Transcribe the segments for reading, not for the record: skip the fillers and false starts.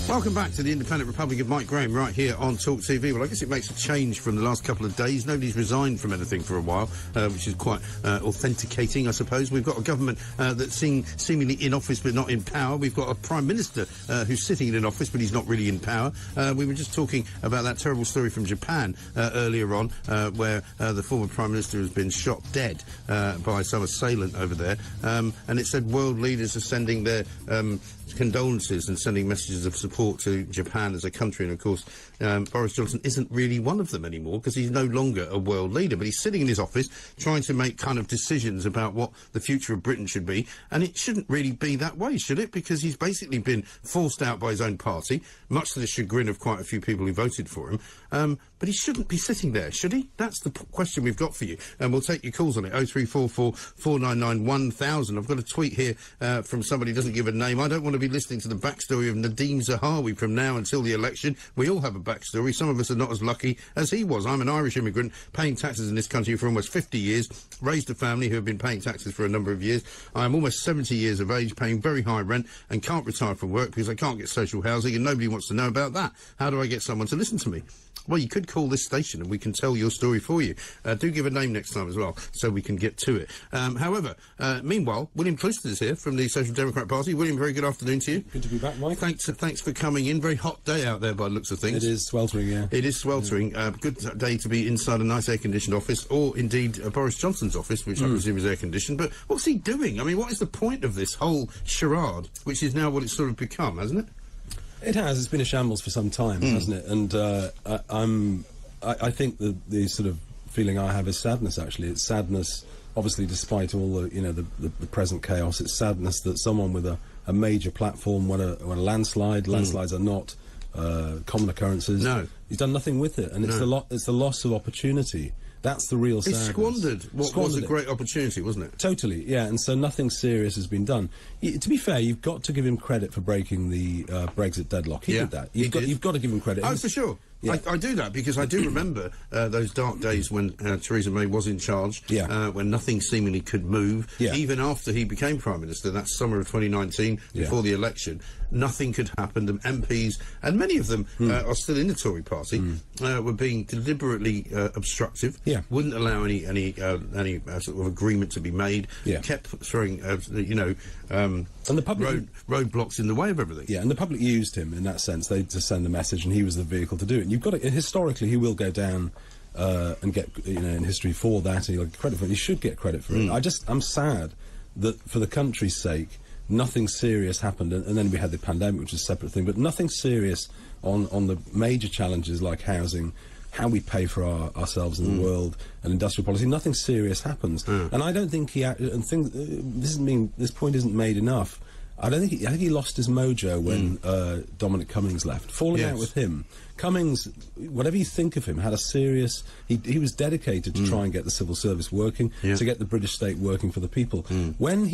Welcome back to the Independent Republic of Mike Graham right here on Talk TV. Well, I guess it makes a change from the last couple of days. Nobody's resigned from anything for a while, which is quite authenticating, I suppose. We've got a government that's seemingly in office but not in power. We've got a Prime Minister who's sitting in office but he's not really in power. We were just talking about that terrible story from Japan earlier on, where the former Prime Minister has been shot dead by some assailant over there. And it said world leaders are sending their condolences and sending messages of support to Japan as a country, and of course Boris Johnson isn't really one of them anymore because he's no longer a world leader, but he's sitting in his office trying to make kind of decisions about what the future of Britain should be, and it shouldn't really be that way, should it? Because he's basically been forced out by his own party, much to the chagrin of quite a few people who voted for him, but he shouldn't be sitting there, should he? That's the question we've got for you, and we'll take your calls on it. 0344 499 1000. I've got a tweet here from somebody who doesn't give a name. I don't want to be listening to the backstory of Nadeem Zahawi from now until the election. We all have a backstory. Some of us are not as lucky as he was. I'm an Irish immigrant paying taxes in this country for almost 50 years, raised a family who have been paying taxes for a number of years. I'm almost 70 years of age, paying very high rent and can't retire from work because I can't get social housing, and nobody wants to know about that. How do I get someone to listen to me? Well, you could call this station and we can tell your story for you. Do give a name next time as well, so we can get to it. However, meanwhile, William Clouston is here from the Social Democrat Party. William, very good afternoon to you. Good to be back, Mike. Thanks for coming in. Very hot day out there by the looks of things. It is sweltering, yeah. It is sweltering. Good day to be inside a nice air-conditioned office, or indeed Boris Johnson's office, which I presume is air-conditioned. But what's he doing? I mean, what is the point of this whole charade, which is now what it's sort of become, hasn't it? It has. It's been a shambles for some time, hasn't it? And I think the sort of feeling I have is sadness, actually. It's sadness, obviously, despite all the, you know, the present chaos. It's sadness that someone with a major platform, when a landslides are not common occurrences. No. He's done nothing with it, and it's the loss of opportunity. That's the real sadness. He squandered what was a great opportunity, wasn't it? Totally, yeah, and so nothing serious has been done. To be fair, you've got to give him credit for breaking the Brexit deadlock. He did that. You've got to give him credit. Oh, for sure. Yeah. I do that because I do remember those dark days when Theresa May was in charge, when nothing seemingly could move. Even after he became Prime Minister, that summer of 2019, before the election, nothing could happen. The MPs, and many of them are still in the Tory party, were being deliberately obstructive, wouldn't allow any sort of agreement to be made, kept throwing, and the public roadblocks in the way of everything. Yeah, and the public used him in that sense. They to send a message, and he was the vehicle to do it. And you've got to, historically, he will go down and get, in history for that, and he'll get credit for it. He should get credit for it. I'm sad that, for the country's sake, nothing serious happened, and then we had the pandemic, which is a separate thing, but nothing serious on the major challenges like housing, how we pay for ourselves in the world, and industrial policy. Nothing serious happens, and I don't think this point isn't made enough. I think he lost his mojo when Dominic Cummings left. Falling out with him. Cummings, whatever you think of him, had a serious... He was dedicated to try and get the civil service working, to get the British state working for the people. When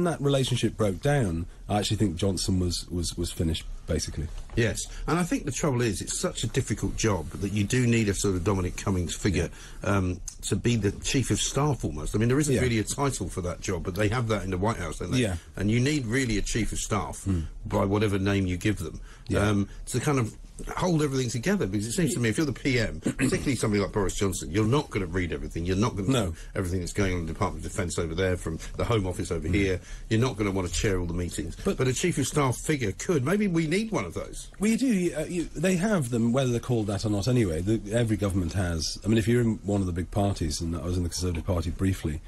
that relationship broke down, I actually think Johnson was finished, basically. Yes, and I think the trouble is, it's such a difficult job that you do need a sort of Dominic Cummings figure to be the chief of staff, almost. I mean, there isn't really a title for that job, but they have that in the White House, don't they? Yeah. And you need really a chief of staff, by whatever name you give them, to kind of hold everything together, because it seems to me if you're the PM, particularly somebody like Boris Johnson, you're not going to read everything, you're not going to know everything that's going on in the Department of Defence over there, from the Home Office over here, you're not going to want to chair all the meetings, but a Chief of Staff figure could. Maybe we need one of those. We do. They have them, whether they're called that or not anyway. Every government has. I mean, if you're in one of the big parties, and I was in the Conservative Party briefly,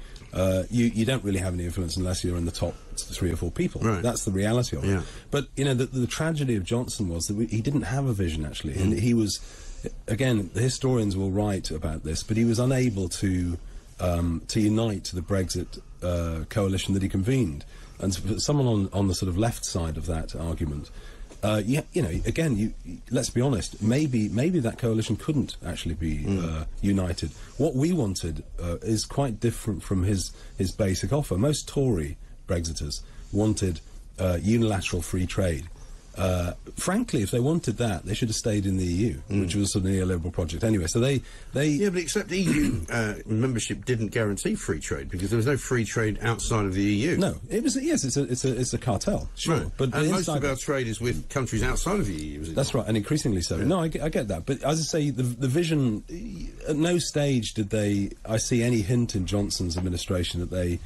you don't really have any influence unless you're in the top 3 or 4 people. Right. That's the reality of it. But, the tragedy of Johnson was that he didn't have a vision, actually, and he was, again, the historians will write about this, but he was unable to unite the Brexit coalition that he convened. And for someone on the sort of left side of that argument, let's be honest, maybe that coalition couldn't actually be united. What we wanted is quite different from his basic offer. Most Tory Brexiters wanted unilateral free trade. Frankly, if they wanted that, they should have stayed in the EU, which was a neoliberal project anyway. So they Yeah, but except EU membership didn't guarantee free trade, because there was no free trade outside of the EU. No, it was, yes, it's a cartel, sure. Right. But and most of our trade is with countries outside of the EU. Is it That's not? right, and increasingly so. Yeah. No, I get that. But as I say, the vision, at no stage did I see any hint in Johnson's administration that they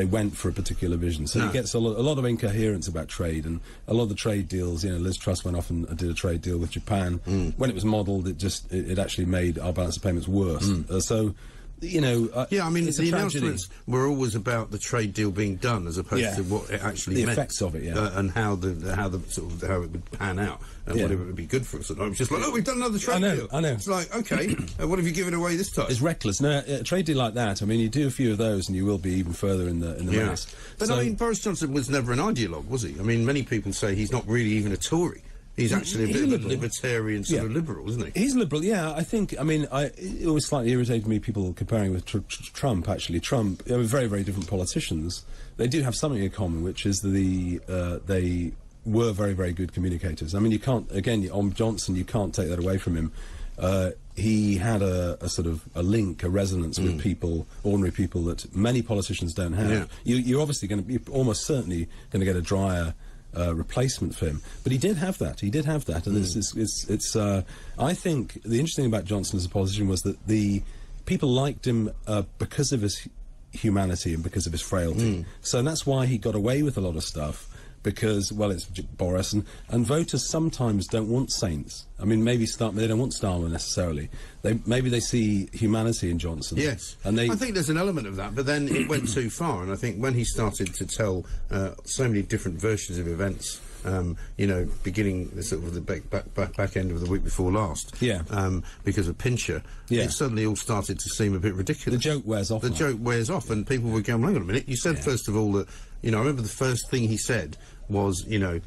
went for a particular vision. So it gets a lot of incoherence about trade, and a lot of the trade deals, Liz Truss went off and did a trade deal with Japan. When it was modelled, it actually made our balance of payments worse. Yeah, I mean, the announcements were always about the trade deal being done, as opposed to what it actually meant. The effects of it, and how it would pan out, and whether it would be good for us. And I was just like, oh, we've done another trade deal. I know. It's like, okay, what have you given away this time? It's reckless. No, a trade deal like that, I mean, you do a few of those and you will be even further in the mess. But I mean, Boris Johnson was never an ideologue, was he? I mean, many people say he's not really even a Tory. He's actually a bit of a libertarian sort of liberal, isn't he? He's liberal, yeah. It always slightly irritated me, people comparing with Trump, actually. Trump, very, very different politicians. They do have something in common, which is they were very, very good communicators. I mean, you can't, again, on Johnson, you can't take that away from him. He had a sort of a link, a resonance with people, ordinary people, that many politicians don't have. Yeah. You're obviously you're almost certainly going to get a drier replacement for him, but he did have that. And I think the interesting thing about Johnson as a politician was that the people liked him because of his humanity and because of his frailty. So that's why he got away with a lot of stuff. Because, well, it's Boris, and voters sometimes don't want saints. I mean, they don't want Starmer necessarily. Maybe they see humanity in Johnson. Yes, and I think there's an element of that, but then it went too far, and I think when he started to tell so many different versions of events, beginning the back end of the week before last, because of Pincher, it suddenly all started to seem a bit ridiculous. The joke wears off. The joke wears off, and people were going, hang on a minute, you said first of all that, I remember the first thing he said was, the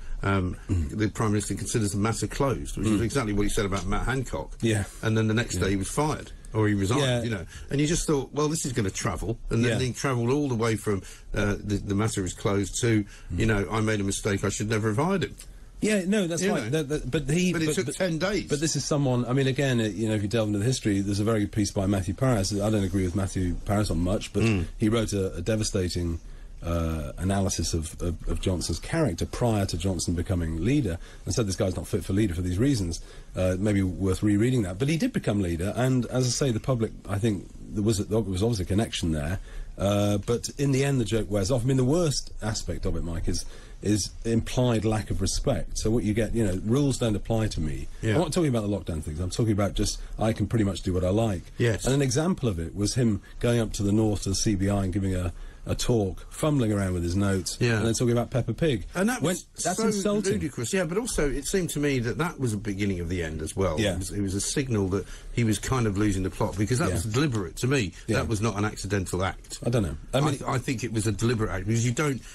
Prime Minister considers the matter closed, which was exactly what he said about Matt Hancock. Yeah. And then the next day he was fired, or he resigned, And you just thought, well, this is going to travel. And then he travelled all the way from the matter is closed to, I made a mistake, I should never have hired him. Yeah, no, that's right. But it took 10 days. But this is someone, I mean, again, if you delve into the history, there's a very good piece by Matthew Paris. I don't agree with Matthew Paris on much, but he wrote a devastating analysis of Johnson's character prior to Johnson becoming leader, and said this guy's not fit for leader for these reasons. Maybe worth rereading that. But he did become leader, and as I say, the public, I think there was obviously a connection there. But in the end, the joke wears off. I mean, the worst aspect of it, Mike, is implied lack of respect. So what you get, rules don't apply to me. I'm not talking about the lockdown things. I'm talking about just, I can pretty much do what I like. Yes. And an example of it was him going up to the north to the CBI and giving a talk, fumbling around with his notes, and then talking about Peppa Pig. And that's so insulting. Ludicrous. Yeah, but also it seemed to me that was the beginning of the end as well. Yeah. It was a signal that he was kind of losing the plot, because that was deliberate to me. That was not an accidental act. I don't know. I think it was a deliberate act, because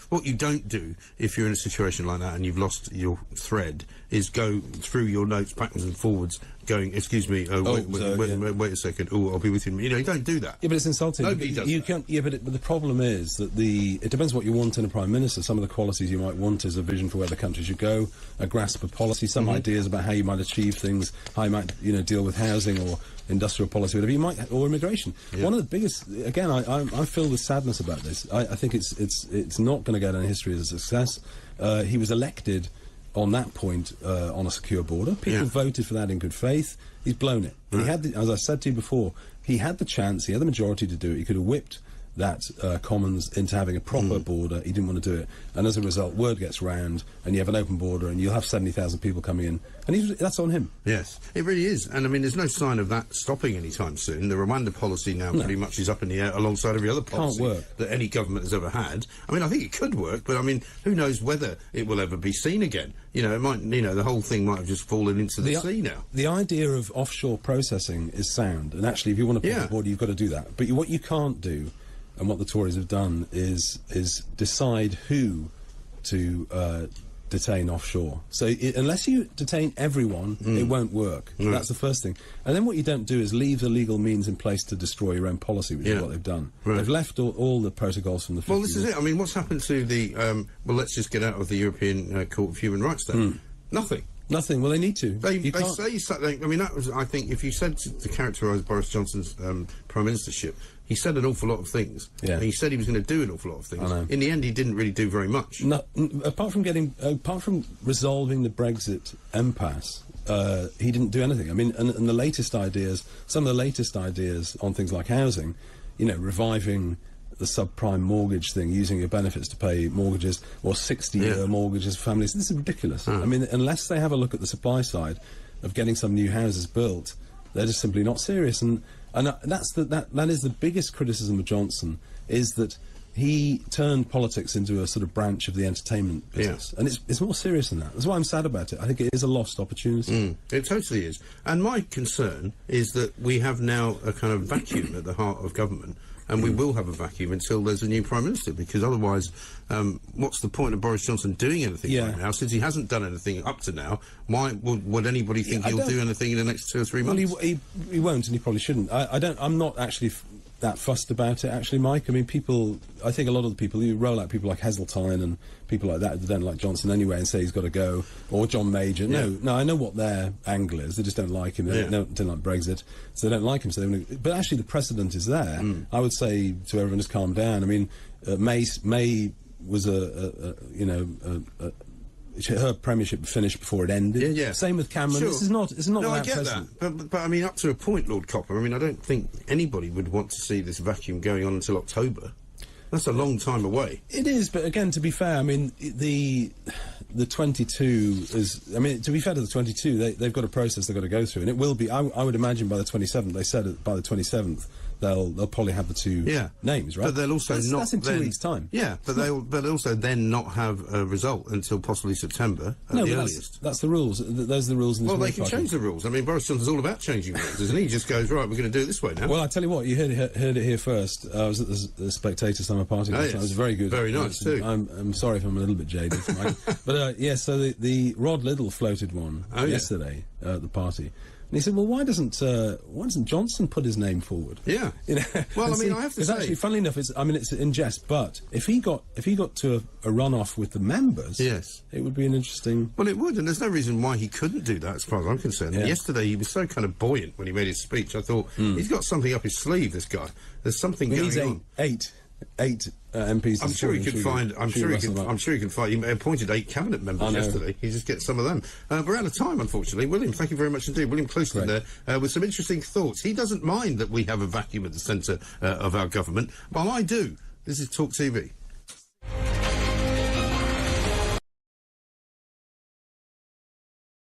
what you don't do if you're in a situation like that and you've lost your thread is go through your notes backwards and forwards going, excuse me, wait a second, I'll be with you. You don't do that. Yeah, but it's insulting. Nobody does that. But the problem is that it depends what you want in a Prime Minister. Some of the qualities you might want is a vision for where the country should go, a grasp of policy, some ideas about how you might achieve things, how you might, deal with housing or industrial policy, whatever you might, or immigration. One of the biggest, again, I feel with sadness about this. I think it's not going to go down in history as a success. He was elected on that point on a secure border. People voted for that in good faith. He's blown it. Right. He had, as I said to you before, he had the chance, he had the majority to do it. He could have whipped that Commons into having a proper border. He didn't want to do it. And as a result, word gets round, and you have an open border, and you'll have 70,000 people coming in. And that's on him. Yes, it really is. And, I mean, there's no sign of that stopping anytime soon. The Rwanda policy now pretty much is up in the air alongside every other policy that any government has ever had. I mean, I think it could work, but, I mean, who knows whether it will ever be seen again. It might, the whole thing might have just fallen into the sea now. The idea of offshore processing is sound. And actually, if you want to put the border, you've got to do that. But what you can't do, and what the Tories have done, is decide who to detain offshore. So unless you detain everyone, it won't work. That's the first thing. And then what you don't do is leave the legal means in place to destroy your own policy, which is what they've done. They've left all the protocols from the 50s. Well, this is it. I mean, what's happened to the... let's just get out of the European Court of Human Rights then. Nothing. Nothing. Well, they need to. They say something. I mean, that was, I think, if you said to characterise Boris Johnson's prime ministership, he said an awful lot of things. Yeah. And he said he was going to do an awful lot of things. I know. In the end, he didn't really do very much. No, apart from resolving the Brexit impasse, he didn't do anything. I mean, and the latest ideas, some of the latest ideas on things like housing, you know, reviving the subprime mortgage thing, using your benefits to pay mortgages, or 60-year mortgages for families. This is ridiculous. I mean, unless they have a look at the supply side of getting some new houses built, they're just simply not serious. And that is the biggest criticism of Johnson, is that he turned politics into a sort of branch of the entertainment business. And it's more serious than that. That's why I'm sad about it. I think it is a lost opportunity. It totally is. And my concern is that we have now a kind of vacuum at the heart of government, and we will have a vacuum until there's a new Prime Minister, because otherwise, what's the point of Boris Johnson doing anything right now? Since he hasn't done anything up to now, why would anybody think he'll do anything in the next 2 or 3 months? Well, he won't, and he probably shouldn't. I'm not actually that fussed about it, actually, Mike. I mean, I think a lot of the people, you roll out people like Heseltine and people like that don't like Johnson anyway and say he's got to go, or John Major. No, I know what their angle is. They just don't like him. They don't like Brexit, so they don't like him. But actually, the precedent is there. I would say to everyone, just calm down. I mean, May was her premiership finished before it ended. Yeah. Same with Cameron. Sure. This is not. No, I get that. But I mean, up to a point, Lord Copper. I mean, I don't think anybody would want to see this vacuum going on until October. That's a long time away. It is, but again, to be fair, I mean, the 22 is. I mean, to be fair to the 22, they've got a process they've got to go through, and it will be. I would imagine by the 27th. They said by the 27th. They'll probably have the two names, right? But they'll also that's in 2 weeks' time. Yeah, but they'll also then not have a result until possibly September at the earliest. That's the rules. Those are the rules in this. Well, they can change the rules. I mean, Boris Johnson's all about changing rules, isn't he? He just goes, right, we're going to do it this way now. Well, I tell you what, you heard it here first. I was at the Spectator Summer Party. It was very good. Very nice too. I'm sorry if I'm a little bit jaded, Mike. But so the Rod Liddle floated one yesterday at the party. And he said, well, why doesn't Johnson put his name forward? Yeah. You know, well, I mean, I have to say, actually, funnily enough, it's in jest, but if he got to a runoff with the members, it would be an interesting. Well, it would, and there's no reason why he couldn't do that, as far as I'm concerned. Yeah. Yesterday, he was so kind of buoyant when he made his speech. I thought he's got something up his sleeve. This guy, there's something going on. Eight MPs. I'm sure he could find. I'm sure he can find. He appointed 8 cabinet members yesterday. He just gets some of them. We're out of time, unfortunately. William, thank you very much indeed. William Clouston there with some interesting thoughts. He doesn't mind that we have a vacuum at the centre of our government, while I do. This is Talk TV.